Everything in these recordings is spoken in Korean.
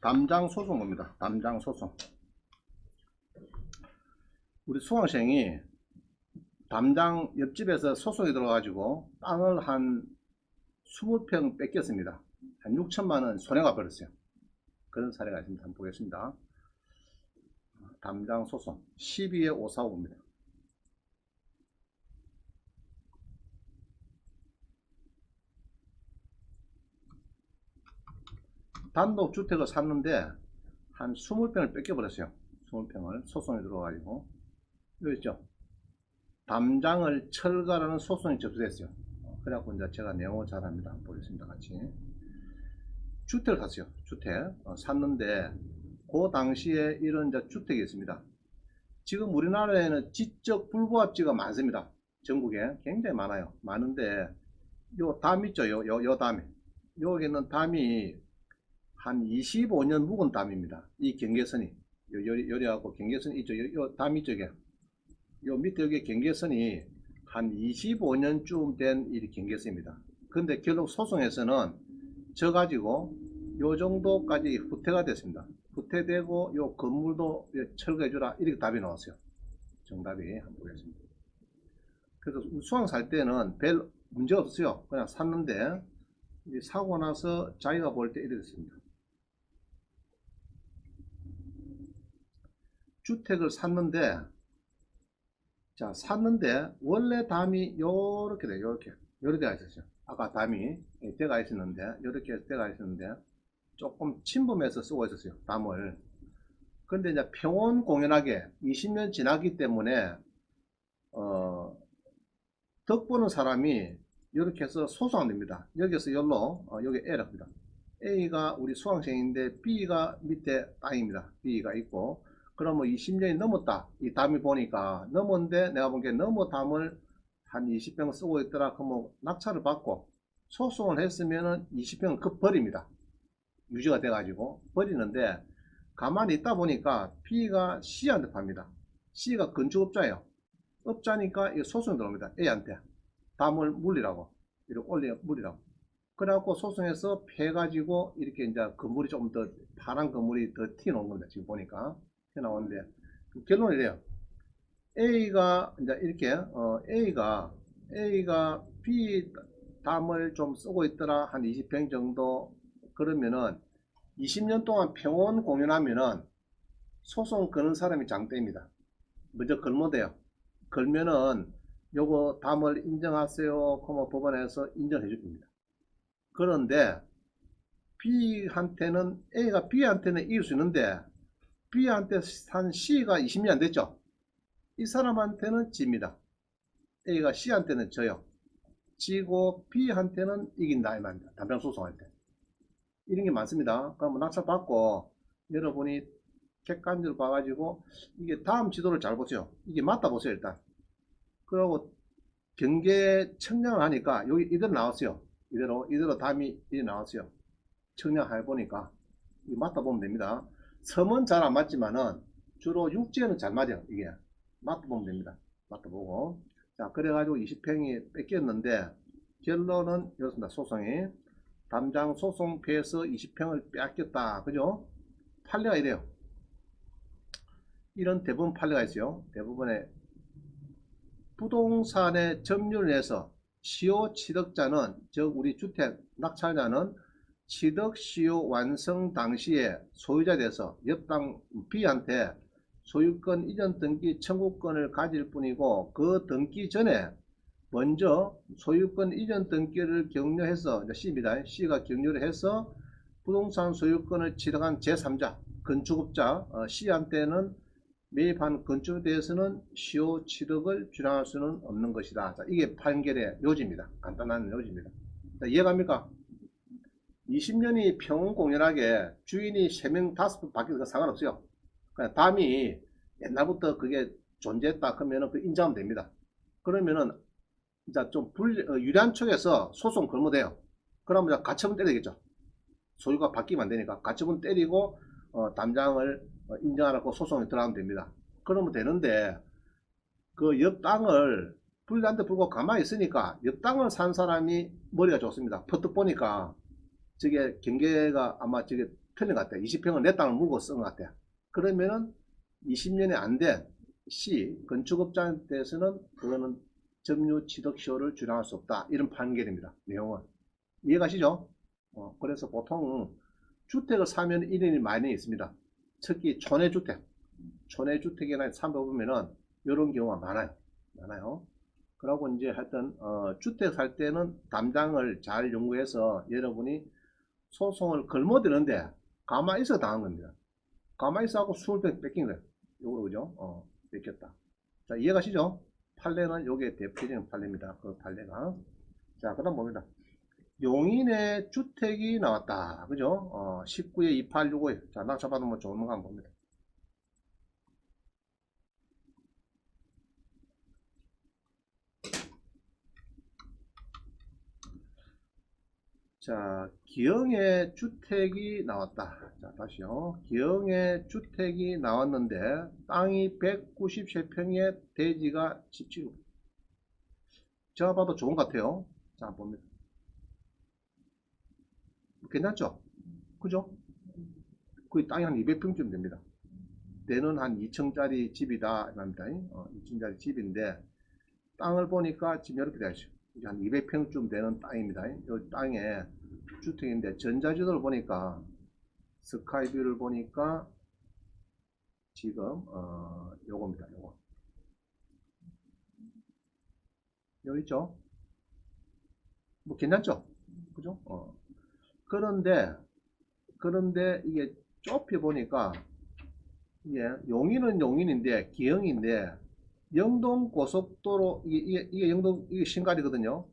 담장 소송입니다. 담장 소송. 우리 수강생이 담장 옆집에서 소송이 들어가지고 땅을 한 20평 뺏겼습니다. 한 6천만원 손해가 버렸어요. 그런 사례가 있습니다. 한번 보겠습니다. 담장 소송 12-545입니다. 단독주택을 샀는데 한 20평을 뺏겨버렸어요. 20평을 소송이 들어가지고 여기 있죠. 담장을 철거라는 소송이 접수됐어요. 그래갖고 이제 제가 내용을 잘합니다. 한번 보겠습니다. 같이. 주택을 샀어요. 주택 샀는데 그 당시에 이런 이제 주택이 있습니다. 지금 우리나라에는 지적 불부합지가 많습니다. 전국에 굉장히 많아요. 많은데 요 담 있죠. 요 담이 여기는 담이 한 25년 묵은 담입니다. 이 경계선이 요리하고 경계선이 있죠. 요 담 있죠. 요 밑에 여기 경계선이 한 25년쯤 된 이 경계선입니다. 근데 결국 소송에서는 저 가지고 요 정도까지 후퇴가 됐습니다. 후퇴되고 요 건물도 철거해 주라 이렇게 답이 나왔어요. 정답이 한번 보겠습니다. 그래서 수강 살 때는 별 문제 없어요. 그냥 샀는데 사고 나서 자기가 볼 때 이래 됐습니다. 주택을 샀는데 샀는데 원래 담이 요렇게 돼요. 요렇게 가 있었어요. 아까 담이 때가 있었는데 요렇게 때가 있었는데 조금 침범해서 쓰고 있었어요. 담을. 근데 이제 평온공연하게 20년 지나기 때문에 덕 보는 사람이 이렇게 해서 소송하면 됩니다. 여기서 열로 여기 A랍니다. A가 우리 수강생인데 B가 밑에 땅입니다. B가 있고 그러면 20년이 넘었다. 이 담이 보니까 넘었는데 내가 본 게 너무 담을 한 20평 쓰고 있더라. 그러면 낙찰을 받고 소송을 했으면은 20평을 급 버립니다. 유지가 돼가지고 버리는데 가만히 있다 보니까 B가 C한테 팝니다. C가 건축업자예요. 업자니까 이 소송이 들어옵니다. A한테 담을 물리라고 이렇게 물리라고. 그래갖고 소송에서 패가지고 이렇게 이제 건물이 조금 더 파란 건물이 더 튀어나온 겁니다. 지금 보니까 튀어나오는데 결론이 이래요. A가 이제 이렇게 A가 B 담을 좀 쓰고 있더라. 한 20평 정도. 그러면은 20년 동안 평온 공연하면은 소송 거는 사람이 장대입니다. 먼저 걸면 돼요. 걸면은 요거 담을 인정하세요. 그러면 법원에서 인정해 줄 겁니다. 그런데 B한테는 A가 B한테는 이길 수 있는데 B한테 산 C가 20년 안 됐죠. 이 사람한테는 집니다. A가 C한테는 져요. 지고 B한테는 이긴다 이 말입니다. 담장 소송할 때 이런 게 많습니다. 그럼 낙찰 받고 여러분이 객관적으로 봐가지고 이게 다음 지도를 잘 보세요. 이게 맞다 보세요. 일단 그리고 경계 청량을 하니까 여기 이대로 나왔어요. 이대로 담이 이렇게 나왔어요. 청량해 보니까 이게 맞다 보면 됩니다. 섬은 잘 안 맞지만은 주로 육지에는 잘 맞아요. 이게 맞다 보면 됩니다. 맞다 보고 자 그래가지고 20평이 뺏겼는데 결론은 이렇습니다. 소송이 담장 소송 패해서 20평을 뺏겼다. 그죠? 판례가 이래요. 이런 대부분 판례가 있어요. 대부분의 부동산의 점유를 해서 시효 취득자는 즉 우리 주택 낙찰자는 취득 시효 완성 당시에 소유자 돼서 옆당 B한테 소유권 이전 등기 청구권을 가질 뿐이고 그 등기 전에 먼저 소유권 이전 등기를 격려해서 C입니다. C가 격려를 해서 부동산 소유권을 취득한 제3자 건축업자 C한테는 매입한 건축에 대해서는 시효 취득을 주장할 수는 없는 것이다. 자, 이게 판결의 요지입니다. 간단한 요지입니다. 자, 이해갑니까? 20년이 평온공연하게 주인이 3명, 5명 바뀌어도 상관없어요. 그냥 담이 옛날부터 그게 존재했다 그러면은 그 인정하면 됩니다. 그러면은 이제 좀 유리한 쪽에서 소송 걸면 돼요. 그러면 이제 가처분 때려야 되겠죠. 소유가 바뀌면 안 되니까 가처분 때리고 담장을 인정하라고 소송에 들어가면 됩니다. 그러면 되는데 그 옆 땅을 불리한데 불구하고 가만히 있으니까 옆 땅을 산 사람이 머리가 좋습니다. 퍼뜩 보니까 저게 경계가 아마 저게 틀린 것 같아. 20평을 내 땅을 묵고 쓴 것 같아. 그러면은 20년이 안 된 C 건축업자한테서는 그거는 점유 취득 시효를 준용할 수 없다. 이런 판결입니다. 내용은 이해가시죠? 그래서 보통 주택을 사면 1인이 많이 있습니다. 특히 촌해주택, 촌해주택이나 삼보보면은 이런 경우가 많아요. 많아요. 그러고 이제 하여튼 주택 살 때는 담당을 잘 연구해서 여러분이 소송을 걸어대는데 가만히 있어 당한 겁니다. 가만히 있어 하고 수을 뺏긴 거예요. 요거 그죠? 뺏겼다. 자, 이해가시죠? 판례는 요게 대표적인 판례입니다. 그 판례가. 자, 그 다음 봅니다. 용인에 주택이 나왔다. 그죠? 19에 2865. 자, 낙찰받으면 좋은 거 한번 봅니다. 자, 기흥에 주택이 나왔다. 자, 다시요. 기흥에 주택이 나왔는데 땅이 193평에 대지가 17호. 제가 봐도 좋은 것 같아요. 자, 봅니다. 괜찮죠? 그죠? 거의 땅이 한 200평쯤 됩니다. 내는 한 2층짜리 집이다. 이랍니다. 2층짜리 집인데 땅을 보니까 지금 이렇게 되어 있어요. 한 200평쯤 되는 땅입니다. 이 땅에 주택인데 전자지도를 보니까 스카이뷰를 보니까 지금 요겁니다. 요거 여기 있죠? 뭐 괜찮죠? 그죠? 그런데 이게 좁혀 보니까 이게 용인은 용인인데 기흥인데 영동 고속도로 이게 영동 이게 신갈이거든요.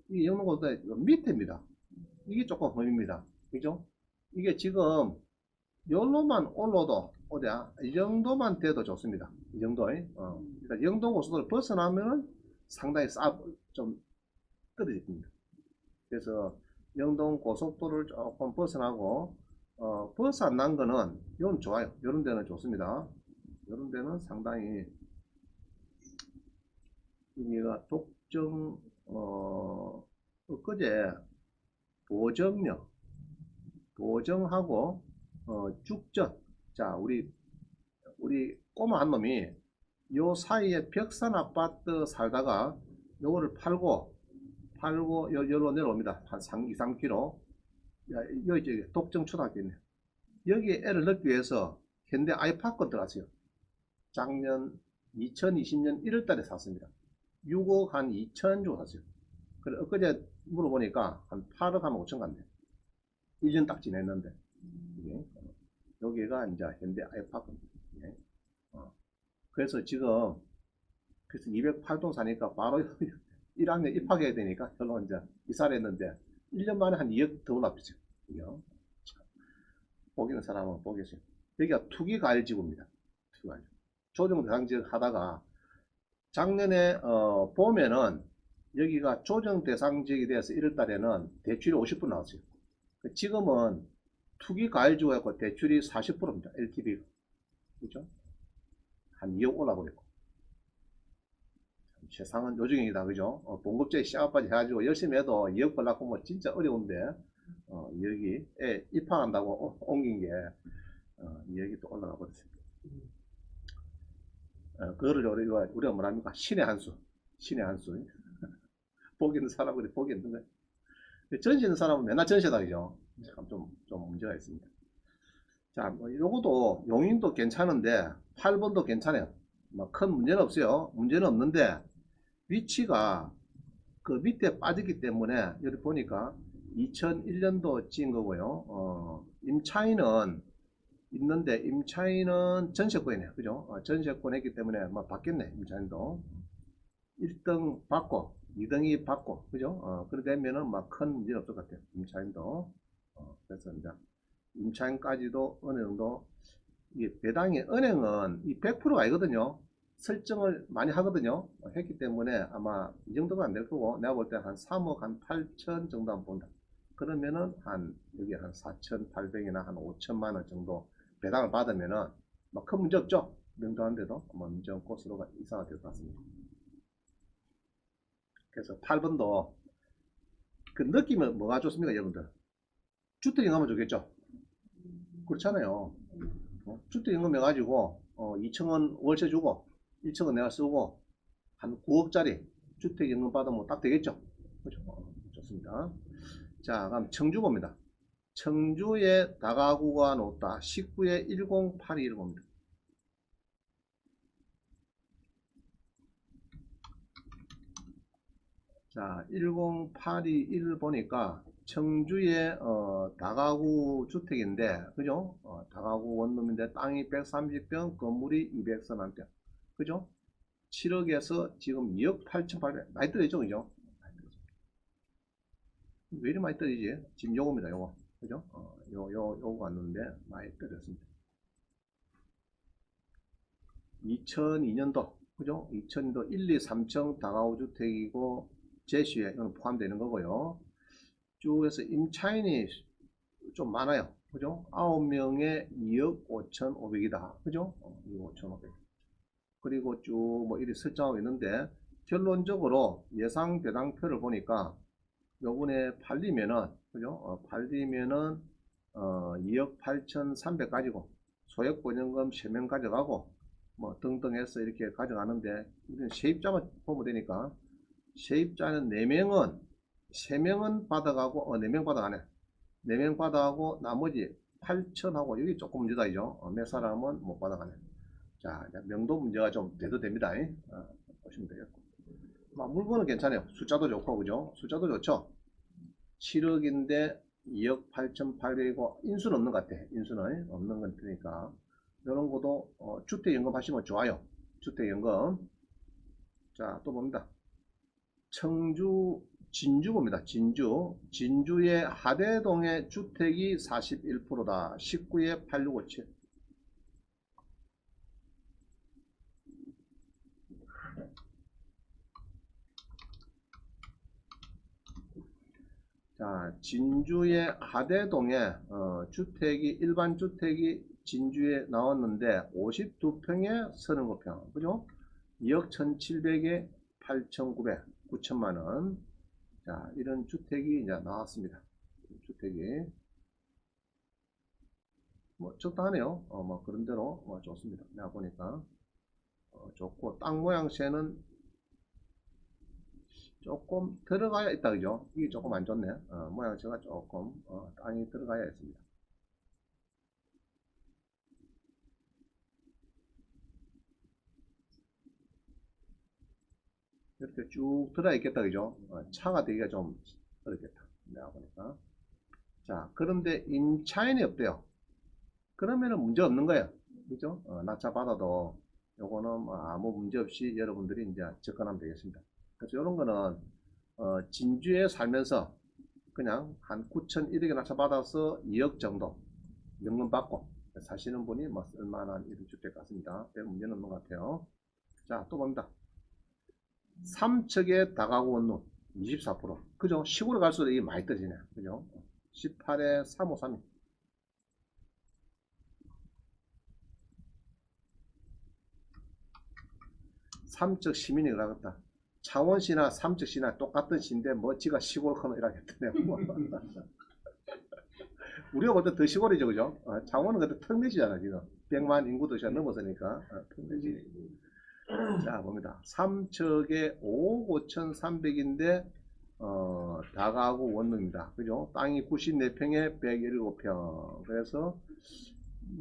이게 영동 고속도로 밑에입니다. 이게 조금 험입니다. 그죠? 이게 지금 여기로만 올라도 어디야? 이 정도만 돼도 좋습니다. 이 정도에. 그러니까 영동 고속도로를 벗어나면은 상당히 좀 떨어집니다. 그래서 영동 고속도로를 조금 벗어나고 벗어난 거는 이건 좋아요. 이런 데는 좋습니다. 이런 데는 상당히 여기가 독점 엊그제 보정하고 죽전. 자, 우리 꼬마 한 놈이 요 사이에 벽산 아파트 살다가 요거를 팔고 여기로 내려옵니다. 한 2, 3km. 여기 이제 독점 초등학교 있네. 여기에 애를 넣기 위해서 현대 아이파크 들어갔어요. 작년 2020년 1월달에 샀습니다. 6억 한 2천 주고 샀어요. 그래 엊그제 물어보니까 한 8억 한 5천 간대. 1년 딱 지냈는데 이게, 여기가 이제 현대 아이파크입니다. 예. 그래서 지금 그래서 208동 사니까 바로 1학년 입학해야 되니까 결론 이제 이사를 했는데 1년 만에 한 2억 더 올랐어요. 보기는 사람은 보겠어요. 여기가 투기 과일지구입니다. 투기 과일. 조정 대상지역 하다가 작년에 보면은 여기가 조정 대상 지역이 돼서 1월 달에는 대출이 50% 나왔어요. 지금은 투기 과일지구였고 대출이 40%입니다. LTV. 그죠? 한 2억 올라버렸고. 세상은 요정이다. 그죠? 봉급제 시작까지 해가지고 열심히 해도 2억 벌라고 뭐 진짜 어려운데, 여기에 입학한다고 옮긴 게, 2억이 또 올라가 버렸습니다. 그거를 우리가 뭐랍니까? 신의 한 수. 신의 한 수. 복이 있는 사람들이 복이 있는 거예요. 전시 있는 사람은 맨날 전시다. 그죠? 좀 문제가 있습니다. 자, 뭐 요것도 용인도 괜찮은데 8번도 괜찮아요. 뭐 큰 문제는 없어요. 문제는 없는데 위치가 그 밑에 빠졌기 때문에 여기 보니까 2001년도 찍은 거고요. 임차인은 있는데 임차인은 전세권이네요. 그죠? 전세권 했기 때문에 뭐 받겠네. 임차인도 1등 받고 2등이 받고 그죠? 그래 되면은 막 큰 문제는 없을 것 같아요. 임차인도. 그래서 이제 임차인까지도 어느 정도 이게 배당이 은행은 이 100%가 아니거든요. 설정을 많이 하거든요. 했기 때문에 아마 이 정도가 안 될 거고 내가 볼 때 한 3억 한 8천 정도 한번 본다. 그러면은 한 여기 한 4,800이나 한 5천만 원 정도 배당을 받으면은 막 큰 문제 없죠. 명도한데도 뭐 문제 없고 서로가 이사가 될 것 같습니다. 그래서 8번도 그 느낌은 뭐가 좋습니까, 여러분들? 주택이 가면 좋겠죠. 그렇잖아요. 주택연금 해가지고 2층은 월세 주고 1층은 내가 쓰고 한 9억짜리 주택연금 받으면 딱 되겠죠. 그렇죠? 좋습니다. 자, 그럼 청주 봅니다. 청주에 다가구가 높다. 19에 1082를 봅니다. 자, 10821을 보니까 청주의 다가구 주택인데, 그죠? 다가구 원룸인데 땅이 130평, 건물이 200서만평, 그죠? 7억에서 지금 2억 8,800 많이 떨어지죠, 그죠? 왜 이리 많이 떨어지지? 지금 요겁니다, 요거, 그죠? 요거 왔는데 많이 떨어졌습니다. 2002년도, 그죠? 2002년도 1, 2, 3층 다가구 주택이고 제시에 이건 포함되는 거고요. 쭉 해서 임차인이 좀 많아요. 그죠? 9명에 2억 5,500이다. 그죠? 2억 5,500. 그리고 쭉 뭐 이리 설정하고 있는데, 결론적으로 예상 배당표를 보니까 요번에 팔리면은, 그죠? 팔리면은 2억 8,300 가지고 소액 보증금 3명 가져가고 뭐 등등 해서 이렇게 가져가는데, 우리는 세입자만 보면 되니까 세입자는 4명은 3명은 받아가고 4명 받아가네. 4명 받아가고 나머지 8천하고 여기 조금 문제다 이죠. 몇 사람은 못 받아가네. 자, 명도 문제가 좀 돼도 됩니다. 보시면 되겠고. 물건은 괜찮아요. 숫자도 좋고, 그죠? 숫자도 좋죠. 7억인데 2억 8,800이고 인수는 없는 것 같아. 인수는 없는 것 같으니까 이런 것도 주택연금 하시면 좋아요. 주택연금. 자, 또 봅니다. 청주 진주 봅니다. 진주의 하대동의 주택이 41%다. 19에 8657. 자, 진주의 하대동에 주택이 일반 주택이 진주에 나왔는데 52평에 39평, 그죠? 2억 1,700에 8,900, 9천만원. 자, 이런 주택이 이제 나왔습니다. 주택이 뭐 적당하네요. 뭐 그런 대로 좋습니다. 내가 보니까 좋고, 땅 모양새는 조금 들어가야 있다, 그죠? 이게 조금 안 좋네. 모양새가 조금 땅이 들어가야 했습니다. 이렇게 쭉 들어야 있겠다, 그죠? 차가 되기가 좀 어렵겠다. 내가 보니까. 자, 그런데 임차인이 없대요. 그러면은 문제 없는 거예요. 그죠? 낙차 받아도 요거는 뭐 아무 문제 없이 여러분들이 이제 접근하면 되겠습니다. 그래서 이런 거는 진주에 살면서 그냥 한 9,100에 낙차 받아서 2억 정도 연금 받고 사시는 분이 뭐 쓸만한 이런 주택 같습니다. 별 문제는 없는 것 같아요. 자, 또 봅니다. 삼척의 다가구 원룸 24%. 그죠? 시골에 갈수록 이게 많이 떨어지네. 그죠? 18에 353. 삼척 시민이 그러겠다. 창원시나 삼척시나 똑같은 시인데 뭐 지가 시골 커는 이라겠더네요. 우리가 볼 때 더 시골이죠, 그죠? 창원은 그때 턱내시잖아, 지금. 100만 인구도 잘 넘었으니까. 턱내시. 자, 봅니다. 삼척에 5억 5,300인데, 다가구 원룸입니다. 그죠? 땅이 94평에 107평. 그래서,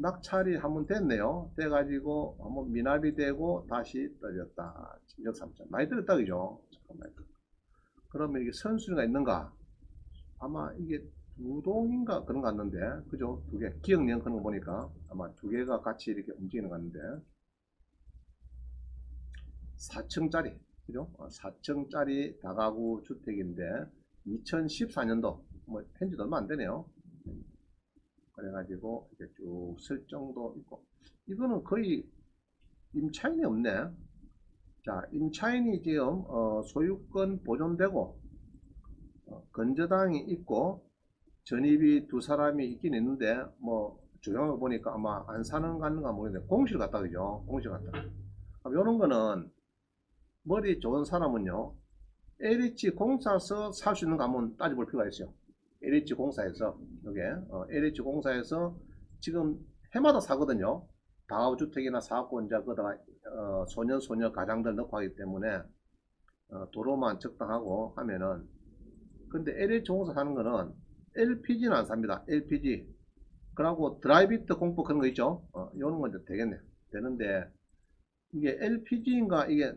낙찰이 한번 됐네요. 돼가지고, 한번 미납이 되고, 다시 떨어졌다. 7억 3천. 많이 떨었다, 그죠? 잠깐만. 그러면 이게 선순위가 있는가? 아마 이게 두 동인가 그런 거 같는데, 그죠? 두 개. 기억령 그런 거 보니까 아마 두 개가 같이 이렇게 움직이는 것 같은데, 4층짜리, 그죠? 4층짜리 다가구 주택인데 2014년도 뭐 현지도 얼마 안 되네요. 그래가지고 이렇게 쭉 설정도 있고, 이거는 거의 임차인이 없네. 자, 임차인이 지금 소유권 보존되고 건저당이 있고 전입이 두 사람이 있긴 있는데 뭐 조용하게 보니까 아마 안 사는 갔는가 모르겠는데 공실 같다, 그죠? 공실 같다. 이런 거는 머리 좋은 사람은요, LH 공사서 살 수 있는 거 한번 따져볼 필요가 있어요. LH 공사에서, 여기 LH 공사에서 지금 해마다 사거든요. 다주택이나 사업권자 거다가 소년 가장들 넣고 하기 때문에 도로만 적당하고 하면은, 근데 LH공사 사는 거는 LPG는 안 삽니다. LPG. 그러고 드라이비트 공법 그런 거 있죠. 이런 건 이제 되겠네. 되는데 이게 LPG인가 이게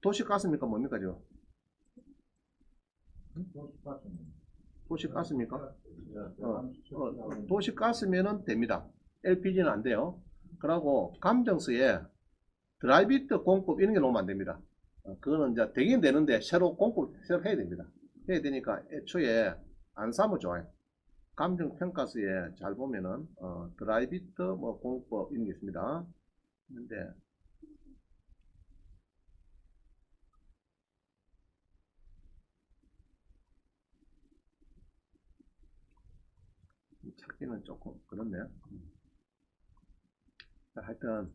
도시가스입니까 뭡니까 지금? 도시가스입니까? 도시가스면은 됩니다. LPG는 안 돼요. 그러고 감정서에 드라이비트 공법 이런 게 놓으면 안 됩니다. 그거는 이제 되긴 되는데 새로 공법 새로 해야 됩니다. 해야 되니까 애초에 안 사면 좋아요. 감정평가서에 잘 보면은 드라이비트 뭐 공법 이런 게 있습니다. 근데 찾기는 조금 그렇네. 하여튼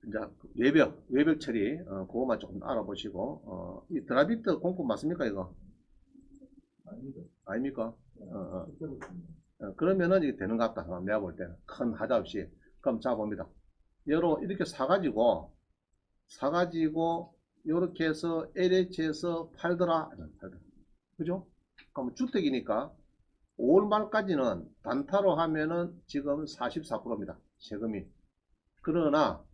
이제 외벽 처리 그거만 조금 알아보시고 이 드라비트 공법 맞습니까 이거? 아닙니까? 그러면은 이게 되는 것 같다. 내가 볼 때는 큰 하자 없이. 그럼 자 봅니다. 이렇게 사가지고 이렇게 해서 LH에서 팔더라. 그죠? 그럼 주택이니까 5월 말까지는 단타로 하면은 지금 44%입니다. 세금이. 그러나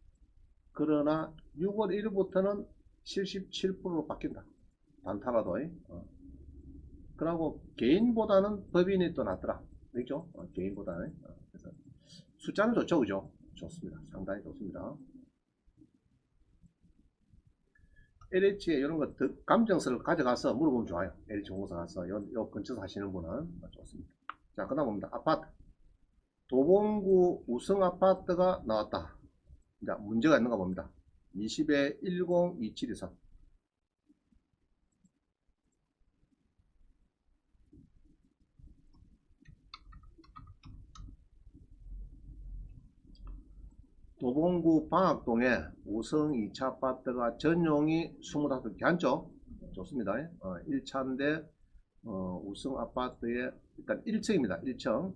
6월 1일부터는 77%로 바뀐다. 단타라도. 그러고 개인보다는 법인이 또 낫더라. 그죠? 개인보다는. 그래서 숫자는 좋죠, 그죠? 좋습니다. 상당히 좋습니다. LH에 이런 거 감정서를 가져가서 물어보면 좋아요. LH 공사 가서 요 근처 사시는 분은 좋습니다. 자, 그 다음 봅니다. 아파트. 도봉구 우성 아파트가 나왔다. 자, 문제가 있는가 봅니다. 20에 102723. 도봉구 방학동에 우성 2차 아파트가 전용이 25개 괜찮죠? 좋습니다. 1차인데 우성 아파트에 일단 1층입니다. 1층.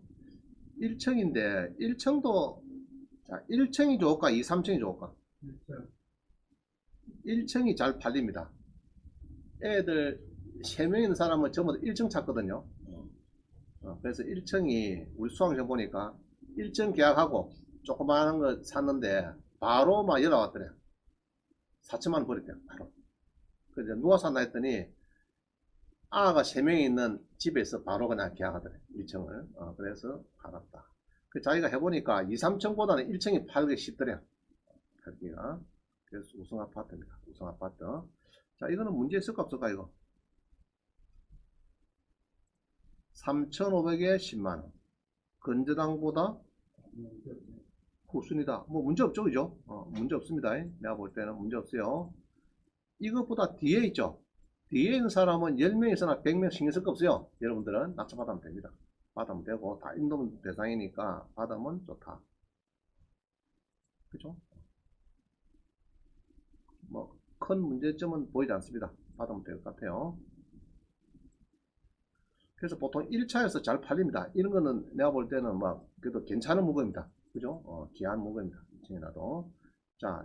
1층인데 1층도 자, 1층이 좋을까? 2, 3층이 좋을까? 1층이 잘 팔립니다. 애들 3명 있는 사람은 전부 다 1층 찾거든요. 그래서 1층이 우리 수강생 보니까 1층 계약하고 조그마한 거 샀는데 바로 막 연락 왔더래. 4천만 원 버렸대요. 바로. 그래서 누가 샀나 했더니 아가 3명이 있는 집에서 바로 그냥 계약하더래. 1층을. 그래서 알았다. 그 자기가 해보니까 2, 3층보다는 1층이 팔기 쉽더래. 팔기가. 그래서 우성 아파트입니다. 우성 아파트. 자, 이거는 문제 있을까 없을까 이거? 3,500에 10만원. 건저당보다 후순위다. 뭐 문제 없죠, 그죠? 문제 없습니다. 내가 볼 때는 문제 없어요. 이것보다 뒤에 있죠. 뒤에 있는 사람은 10명에서나 100명 신경 쓸 거 없어요. 여러분들은 낙찰받으면 됩니다. 받으면 되고 다 임금 대상이니까 받으면 좋다. 그죠? 뭐 큰 문제점은 보이지 않습니다. 받으면 될 것 같아요. 그래서 보통 1차에서 잘 팔립니다. 이런 거는 내가 볼 때는 막 그래도 괜찮은 물건입니다. 그죠? 귀한 물건입니다. 2층이라도. 자.